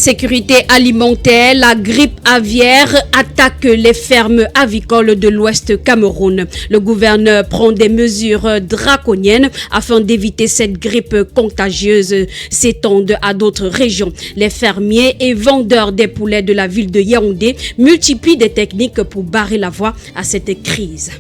Sécurité alimentaire, la grippe aviaire attaque les fermes avicoles de l'Ouest Cameroun. Le gouverneur prend des mesures draconiennes afin d'éviter cette grippe contagieuse s'étende à d'autres régions. Les fermiers et vendeurs des poulets de la ville de Yaoundé multiplient des techniques pour barrer la voie à cette crise.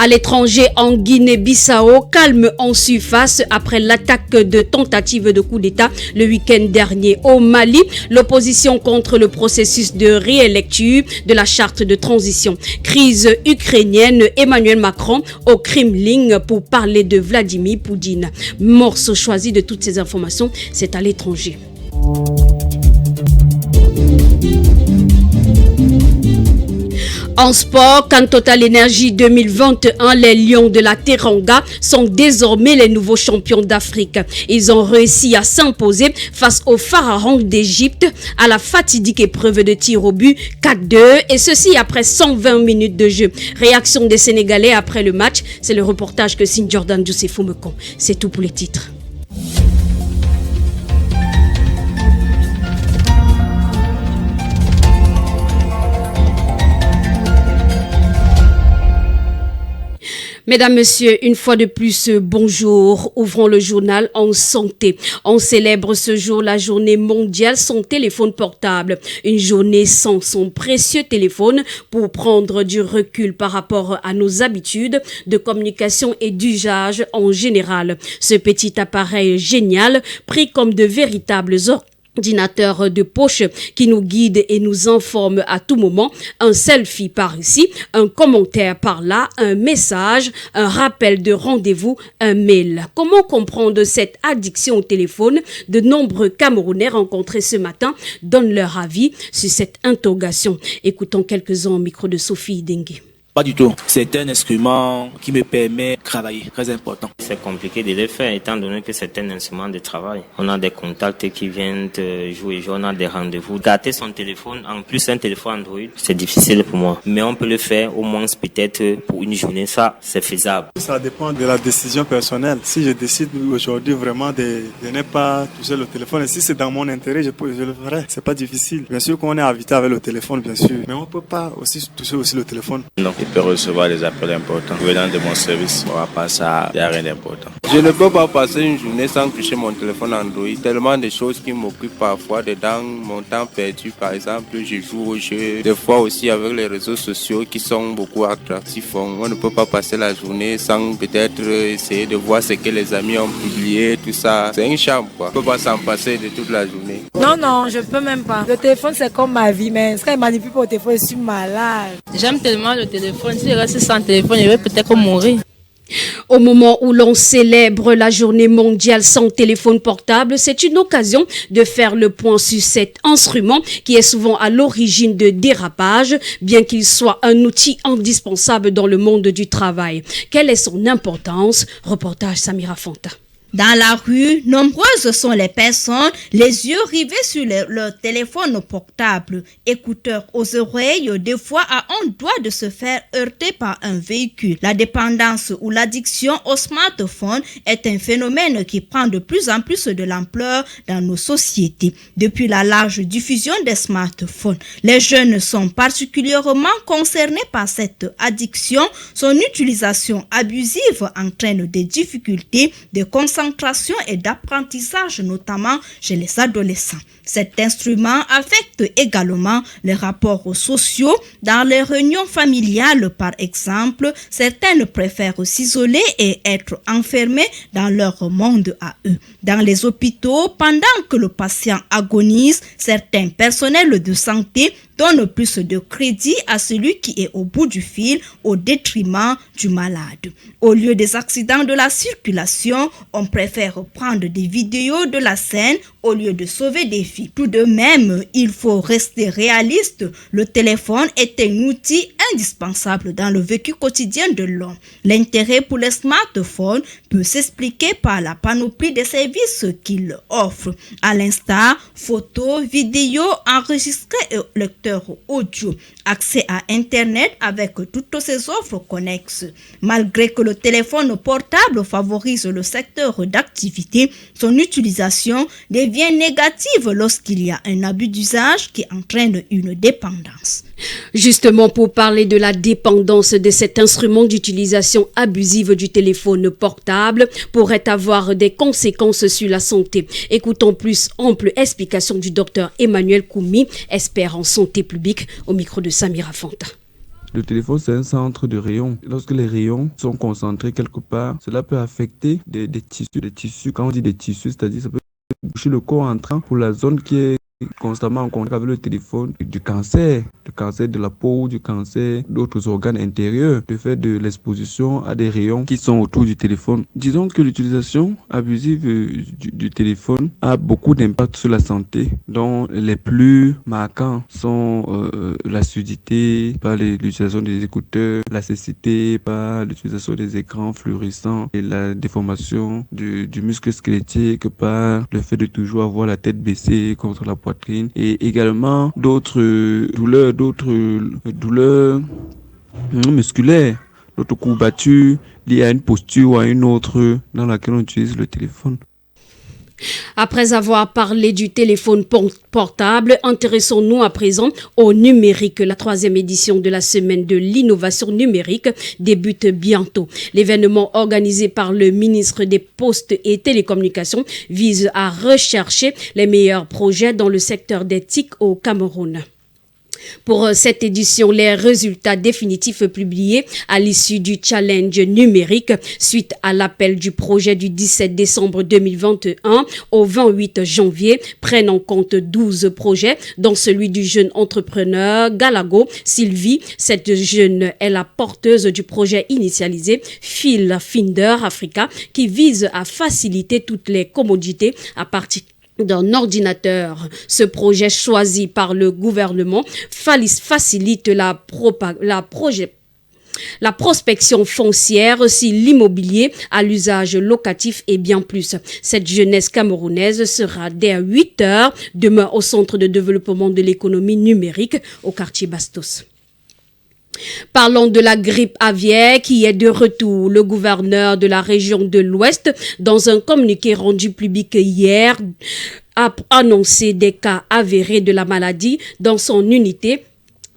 À l'étranger, en Guinée-Bissau, calme en surface après l'attaque de tentative de coup d'État le week-end dernier. Au Mali, l'opposition contre le processus de réélecture de la charte de transition. Crise ukrainienne, Emmanuel Macron au Kremlin pour parler de Vladimir Poutine. Morceau choisi de toutes ces informations, c'est à l'étranger. En sport, quand Total Energy 2021, les Lions de la Teranga sont désormais les nouveaux champions d'Afrique. Ils ont réussi à s'imposer face aux pharaons d'Égypte à la fatidique épreuve de tir au but 4-2 et ceci après 120 minutes de jeu. Réaction des Sénégalais après le match, c'est le reportage que signe Jordan Youssefou Mekon. C'est tout pour les titres. Mesdames, Messieurs, une fois de plus, bonjour. Ouvrons le journal en santé. On célèbre ce jour la journée mondiale sans téléphone portable. Une journée sans son précieux téléphone pour prendre du recul par rapport à nos habitudes de communication et d'usage en général. Ce petit appareil génial, pris comme de véritables ordinateur de poche qui nous guide et nous informe à tout moment, un selfie par ici, un commentaire par là, un message, un rappel de rendez-vous, un mail. Comment comprendre cette addiction au téléphone? De nombreux Camerounais rencontrés ce matin donnent leur avis sur cette interrogation. Écoutons quelques-uns au micro de Sophie Dengue. Pas du tout. C'est un instrument qui me permet de travailler, très important. C'est compliqué de le faire étant donné que c'est un instrument de travail. On a des contacts qui viennent jouer, on a des rendez-vous. Gâter son téléphone, en plus un téléphone Android, c'est difficile pour moi. Mais on peut le faire au moins peut-être pour une journée, ça c'est faisable. Ça dépend de la décision personnelle. Si je décide aujourd'hui vraiment de ne pas toucher le téléphone, et si c'est dans mon intérêt, je le ferai. C'est pas difficile. Bien sûr qu'on est invité avec le téléphone, bien sûr. Mais on peut pas aussi toucher aussi le téléphone. Non. Il peut recevoir des appels importants. Venant de mon service, on va pas ça, il n'y a rien d'important. Je ne peux pas passer une journée sans toucher mon téléphone Android. Tellement de choses qui m'occupent parfois dedans, mon temps perdu par exemple, je joue au jeu. Des fois aussi avec les réseaux sociaux qui sont beaucoup attractifs. On ne peut pas passer la journée sans peut-être essayer de voir ce que les amis ont publié, tout ça. C'est une chambre quoi. On ne peut pas s'en passer de toute la journée. Non, je peux même pas. Le téléphone c'est comme ma vie, mais quand il manipule pour le téléphone, je suis malade. J'aime tellement le téléphone. Si je reste sans téléphone, je vais peut-être mourir. Au moment où l'on célèbre la journée mondiale sans téléphone portable, c'est une occasion de faire le point sur cet instrument qui est souvent à l'origine de dérapages, bien qu'il soit un outil indispensable dans le monde du travail. Quelle est son importance? Reportage Samira Fanta. Dans la rue, nombreuses sont les personnes, les yeux rivés sur leur téléphone portable, écouteurs aux oreilles, des fois à un doigt de se faire heurter par un véhicule. La dépendance ou l'addiction au smartphone est un phénomène qui prend de plus en plus de l'ampleur dans nos sociétés. Depuis la large diffusion des smartphones, les jeunes sont particulièrement concernés par cette addiction. Son utilisation abusive entraîne des difficultés de concentration et d'apprentissage, notamment chez les adolescents. Cet instrument affecte également les rapports sociaux. Dans les réunions familiales, par exemple, certaines préfèrent s'isoler et être enfermés dans leur monde à eux. Dans les hôpitaux, pendant que le patient agonise, certains personnels de santé donnent plus de crédit à celui qui est au bout du fil au détriment du malade. Au lieu des accidents de la circulation, on préfère prendre des vidéos de la scène au lieu de sauver des vies. Tout de même, il faut rester réaliste. Le téléphone est un outil indispensable dans le vécu quotidien de l'homme. L'intérêt pour les smartphones peut s'expliquer par la panoplie des services qu'il offre, à l'instar photos, vidéos, enregistrés et lecteurs audio, accès à Internet avec toutes ses offres connexes. Malgré que le téléphone portable favorise le secteur d'activité, son utilisation devient négative lorsqu'il y a un abus d'usage qui entraîne une dépendance. Justement, pour parler de la dépendance de cet instrument d'utilisation abusive du téléphone portable pourrait avoir des conséquences sur la santé. Écoutons plus ample explication du docteur Emmanuel Koumi, expert en santé publique, au micro de Samira Fanta. Le téléphone, c'est un centre de rayons. Lorsque les rayons sont concentrés quelque part, cela peut affecter des tissus. Quand on dit des tissus, c'est-à-dire ça peut boucher le corps entrant pour la zone qui est constamment en contact avec le téléphone, du cancer de la peau, du cancer d'autres organes intérieurs, du fait de l'exposition à des rayons qui sont autour du téléphone. Disons que l'utilisation abusive du téléphone a beaucoup d'impact sur la santé, dont les plus marquants sont la surdité par l'utilisation des écouteurs, la cécité par l'utilisation des écrans fluorescents et la déformation du muscle squelettique par le fait de toujours avoir la tête baissée contre la poitrine et également d'autres douleurs musculaires, d'autres courbatures liées à une posture ou à une autre dans laquelle on utilise le téléphone. Après avoir parlé du téléphone portable, intéressons-nous à présent au numérique. La 3e édition de la semaine de l'innovation numérique débute bientôt. L'événement organisé par le ministre des Postes et Télécommunications vise à rechercher les meilleurs projets dans le secteur des TIC au Cameroun. Pour cette édition, les résultats définitifs publiés à l'issue du challenge numérique suite à l'appel du projet du 17 décembre 2021 au 28 janvier prennent en compte 12 projets, dont celui du jeune entrepreneur Galago Sylvie. Cette jeune est la porteuse du projet initialisé Feel Finder Africa qui vise à faciliter toutes les commodités à partir d'un ordinateur. Ce projet choisi par le gouvernement facilite la prospection foncière, si l'immobilier à l'usage locatif et bien plus. Cette jeunesse camerounaise sera dès 8 heures demain au Centre de développement de l'économie numérique au quartier Bastos. Parlons de la grippe aviaire qui est de retour. Le gouverneur de la région de l'Ouest, dans un communiqué rendu public hier, a annoncé des cas avérés de la maladie dans son unité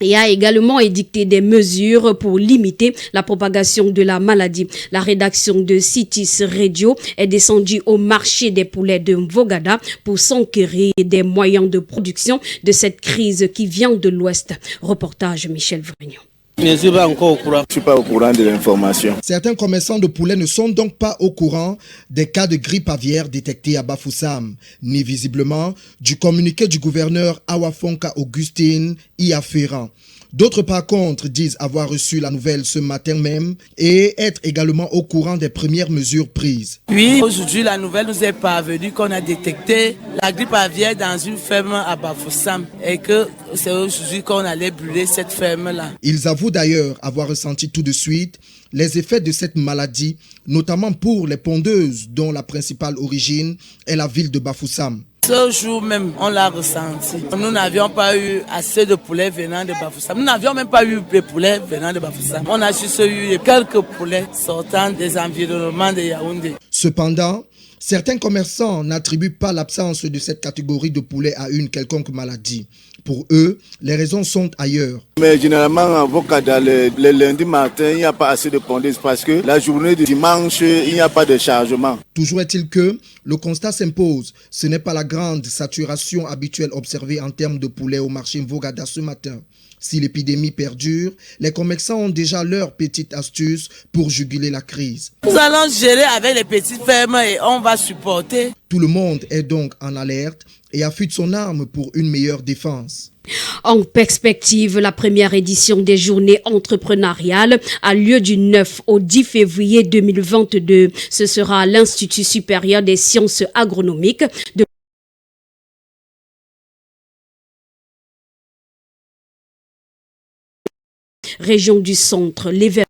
et a également édicté des mesures pour limiter la propagation de la maladie. La rédaction de Citis Radio est descendue au marché des poulets de Mvogada pour s'enquérir des moyens de production de cette crise qui vient de l'Ouest. Reportage Michel Vrignon. Je ne suis pas encore au courant. Je ne suis pas au courant de l'information. Certains commerçants de poulets ne sont donc pas au courant des cas de grippe aviaire détectés à Bafoussam, ni visiblement du communiqué du gouverneur Awafonka Augustine y afférent. D'autres, par contre, disent avoir reçu la nouvelle ce matin même et être également au courant des premières mesures prises. Oui, aujourd'hui, la nouvelle nous est parvenue qu'on a détecté la grippe aviaire dans une ferme à Bafoussam et que c'est aujourd'hui qu'on allait brûler cette ferme-là. Ils avouent d'ailleurs avoir ressenti tout de suite les effets de cette maladie, notamment pour les pondeuses dont la principale origine est la ville de Bafoussam. Ce jour même, on l'a ressenti. Nous n'avions pas eu assez de poulets venant de Bafoussam. Nous n'avions même pas eu de poulets venant de Bafoussam. On a juste eu quelques poulets sortant des environnements de Yaoundé. Cependant, certains commerçants n'attribuent pas l'absence de cette catégorie de poulets à une quelconque maladie. Pour eux, les raisons sont ailleurs. Mais généralement, en Bocada, le lundi matin, il n'y a pas assez de pondeuses parce que la journée de dimanche, il n'y a pas de chargement. Toujours est-il que le constat s'impose. Ce n'est pas la grande saturation habituelle observée en termes de poulets au marché Mvogada ce matin. Si l'épidémie perdure, les commerçants ont déjà leur petite astuce pour juguler la crise. Nous allons gérer avec les petites fermes et on va supporter. Tout le monde est donc en alerte et affûte son arme pour une meilleure défense. En perspective, la première édition des journées entrepreneuriales a lieu du 9 au 10 février 2022. Ce sera à l'Institut supérieur des sciences agronomiques de région du centre. L'événement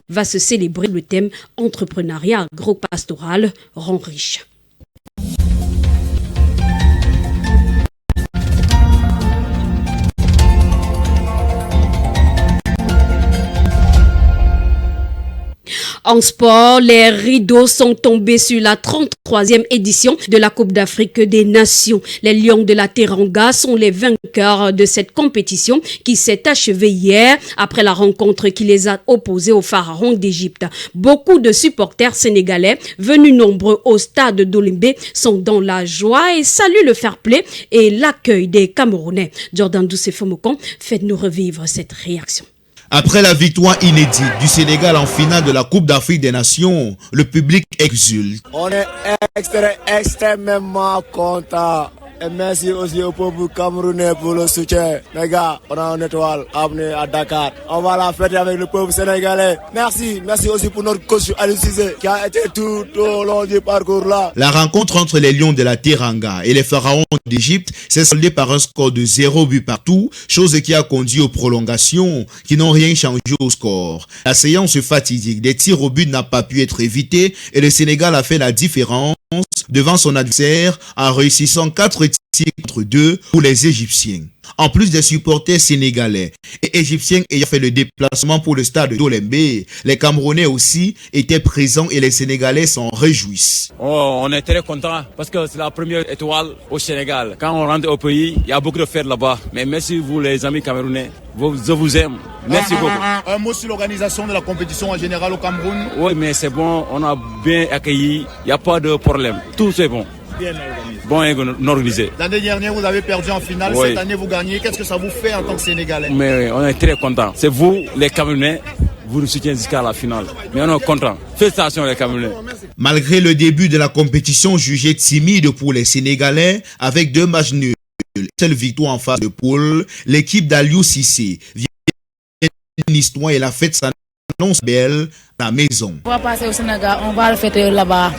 va se célébrer. Le thème entrepreneuriat agro-pastoral rend riche. En sport, les rideaux sont tombés sur la 33e édition de la Coupe d'Afrique des Nations. Les Lions de la Teranga sont les vainqueurs de cette compétition qui s'est achevée hier après la rencontre qui les a opposés au Pharaon d'Égypte. Beaucoup de supporters sénégalais venus nombreux au stade d'Olembe sont dans la joie et saluent le fair-play et l'accueil des Camerounais. Jordan Doucet-Fomokon, faites-nous revivre cette réaction. Après la victoire inédite du Sénégal en finale de la Coupe d'Afrique des Nations, le public exulte. On est extrêmement content. Et merci aussi au peuple camerounais pour le soutien. Les gars, on a une étoile amenée à Dakar. On va la fêter avec le peuple sénégalais. Merci aussi pour notre coach Aliou Cissé qui a été tout au long du parcours là. La rencontre entre les Lions de la Teranga et les Pharaons d'Égypte s'est soldée par un score de 0 but partout, chose qui a conduit aux prolongations qui n'ont rien changé au score. La séance fatidique des tirs au but n'a pas pu être évitée et le Sénégal a fait la différence devant son adversaire en réussissant 4 tirs contre 2 pour les Égyptiens. En plus des supporters sénégalais et égyptiens ayant fait le déplacement pour le stade d'Olembe, les Camerounais aussi étaient présents et les Sénégalais s'en réjouissent. On est très contents parce que c'est la première étoile au Sénégal. Quand on rentre au pays, il y a beaucoup de fêtes là-bas. Mais merci vous les amis camerounais, je vous aime. Merci beaucoup. Un mot sur l'organisation de la compétition en général au Cameroun. Oui, mais c'est bon, on a bien accueilli, il n'y a pas de problème. Tout c'est bon. Bien organisé. Bon organisé. L'année dernière, vous avez perdu en finale. Oui. Cette année, vous gagnez. Qu'est-ce que ça vous fait en tant que Sénégalais? Mais on est très contents. C'est vous, les Camerounais, vous nous soutenez jusqu'à la finale. Mais on est contents. Félicitations les Camerounais. Malgré le début de la compétition jugée timide pour les Sénégalais, avec 2 matchs nuls, seule victoire en phase de poule, l'équipe d'Aliou Cissé vient une histoire et la fête s'annonce belle à la maison. On va passer au Sénégal, on va le fêter là-bas.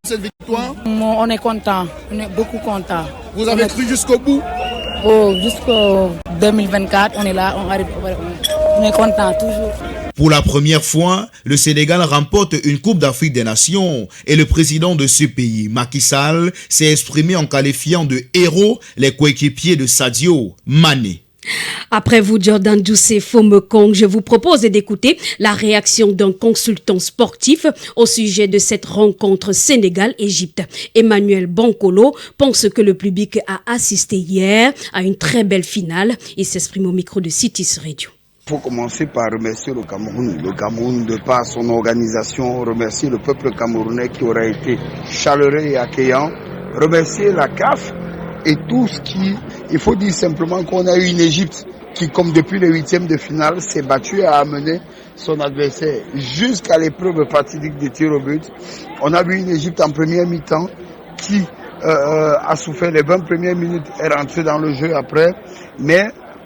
Cette victoire? On est content, on est beaucoup content. Vous avez cru jusqu'au bout? Oh, jusqu'au 2024, on est là, on est content toujours. Pour la première fois, le Sénégal remporte une Coupe d'Afrique des Nations et le président de ce pays, Macky Sall, s'est exprimé en qualifiant de héros les coéquipiers de Sadio Mané. Après vous, Jordan Doucet-Fomokong, je vous propose d'écouter la réaction d'un consultant sportif au sujet de cette rencontre Sénégal-Égypte. Emmanuel Bankolo pense que le public a assisté hier à une très belle finale. Il s'exprime au micro de Citis Radio. Il faut commencer par remercier le Cameroun. Le Cameroun, de par son organisation, remercier le peuple camerounais qui aurait été chaleureux et accueillant, remercier la CAF et tout ce qui... Il faut dire simplement qu'on a eu une Égypte qui, comme depuis les 8e de finale, s'est battue et a amené son adversaire jusqu'à l'épreuve fatidique des tirs au but. On a vu une Égypte en première mi-temps qui a souffert les 20 premières minutes et rentré dans le jeu après. Mais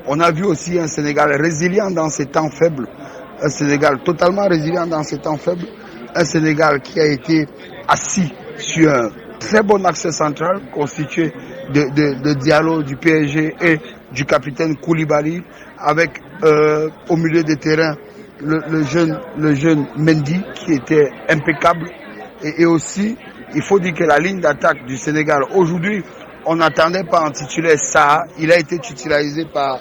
on a vu aussi un Sénégal résilient dans ses temps faibles. Un Sénégal totalement résilient dans ses temps faibles. Un Sénégal qui a été assis sur un très bon axe central constitué de Diallo, du PSG et du capitaine Koulibaly, avec au milieu des terrains le jeune Mendy qui était impeccable. Et aussi, il faut dire que la ligne d'attaque du Sénégal, aujourd'hui, on n'attendait pas un titulaire Saha, il a été titularisé par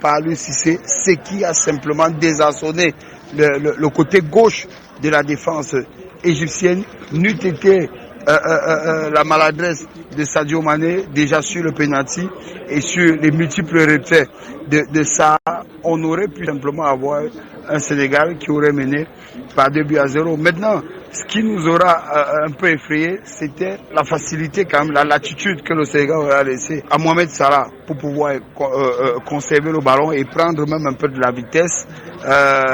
Aliou Cissé, ce qui a simplement désarçonné le côté gauche de la défense égyptienne. N'eût été la maladresse de Sadio Mané, déjà sur le penalty et sur les multiples retraits de Saha, on aurait pu simplement avoir un Sénégal qui aurait mené par 2-0. Maintenant, ce qui nous aura un peu effrayé, c'était la facilité quand même, la latitude que le Sénégal aura laissée à Mohamed Salah pour pouvoir conserver le ballon et prendre même un peu de la vitesse.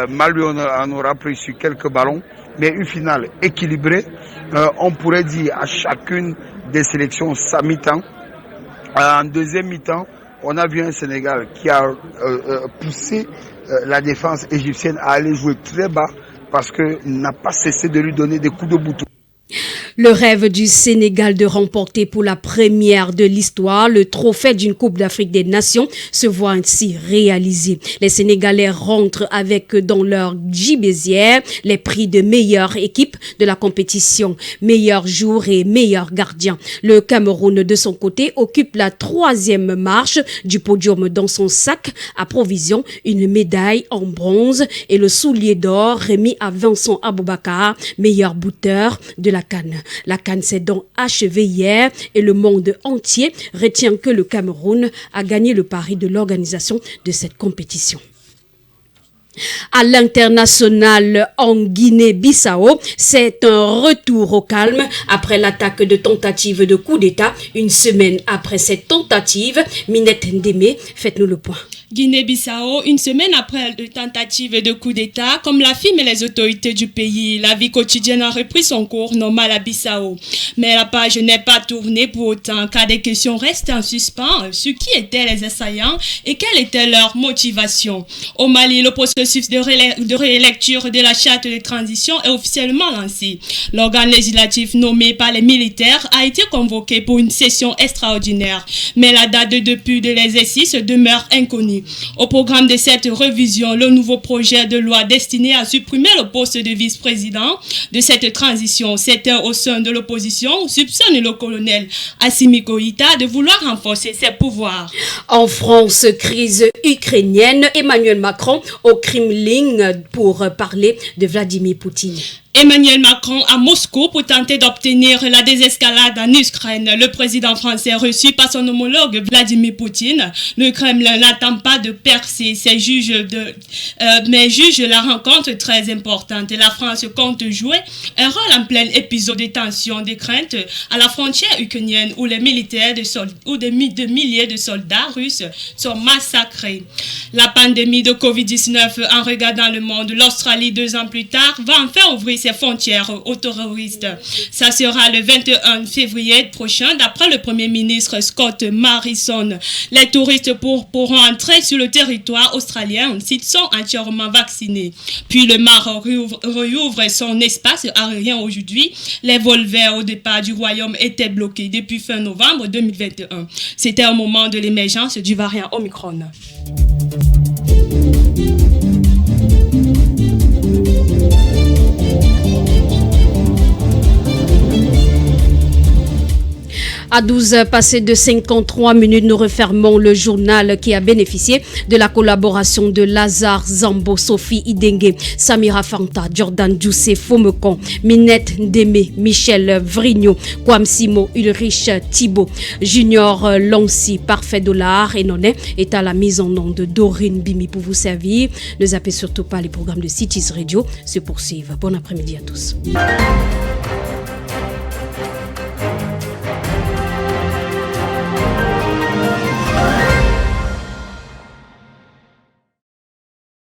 Mal lui on aura pris sur quelques ballons, mais une finale équilibrée. On pourrait dire à chacune des sélections sa mi-temps. En deuxième mi-temps, on a vu un Sénégal qui a poussé la défense égyptienne à aller jouer très bas parce qu'il n'a pas cessé de lui donner des coups de bouton. Le rêve du Sénégal de remporter pour la première de l'histoire le trophée d'une Coupe d'Afrique des Nations se voit ainsi réalisé. Les Sénégalais rentrent avec dans leur gibésière les prix de meilleure équipe de la compétition, meilleur jour et meilleur gardien. Le Cameroun, de son côté, occupe la 3e marche du podium. Dans son sac à provision, une médaille en bronze et le soulier d'or remis à Vincent Aboubakar, meilleur buteur de la CAN. La CAN s'est donc achevée hier et le monde entier retient que le Cameroun a gagné le pari de l'organisation de cette compétition. À l'international en Guinée-Bissau, c'est un retour au calme après l'attaque de tentative de coup d'État. Une semaine après cette tentative, Minette Ndémé, faites-nous le point. Guinée-Bissau, une semaine après la tentative de coup d'État, comme l'affirment les autorités du pays, la vie quotidienne a repris son cours normal à Bissau. Mais la page n'est pas tournée pour autant, car des questions restent en suspens sur qui étaient les assaillants et quelle était leur motivation. Au Mali, le processus de rélecture de la charte de transition est officiellement lancé. L'organe législatif nommé par les militaires a été convoqué pour une session extraordinaire, mais la date de début de l'exercice demeure inconnue. Au programme de cette révision, le nouveau projet de loi destiné à supprimer le poste de vice-président de cette transition. Certains au sein de l'opposition soupçonnent le colonel Assimi Goïta de vouloir renforcer ses pouvoirs. En France, crise ukrainienne, Emmanuel Macron au Kremlin pour parler de Vladimir Poutine. Emmanuel Macron à Moscou pour tenter d'obtenir la désescalade en Ukraine. Le président français reçu par son homologue Vladimir Poutine. Le Kremlin n'attend pas de percer mais juge la rencontre très importante. La France compte jouer un rôle en plein épisode de tension, de crainte à la frontière ukrainienne où les militaires de milliers de soldats russes sont massacrés. La pandémie de Covid-19 en regardant le monde, l'Australie 2 ans plus tard va enfin ouvrir ses frontières aux terroristes. Ça sera le 21 février prochain, d'après le Premier ministre Scott Morrison. Les touristes pourront entrer sur le territoire australien s'ils sont entièrement vaccinés. Puis le Maroc rouvre son espace aérien aujourd'hui. Les vols vers au départ du royaume étaient bloqués depuis fin novembre 2021. C'était au moment de l'émergence du variant Omicron. À 12h passées de 53 minutes, nous refermons le journal qui a bénéficié de la collaboration de Lazare Zambo, Sophie Idengue, Samira Fanta, Jordan Djoussé, Fomekon, Minette Ndémé, Michel Vrigno, Kwamsimo, Ulrich Thibault, Junior Lonsi, Parfait Dollar et Nonet est à la mise en onde de Dorine Bimi pour vous servir. Ne zappez surtout pas les programmes de Cities Radio se poursuivent. Bon après-midi à tous.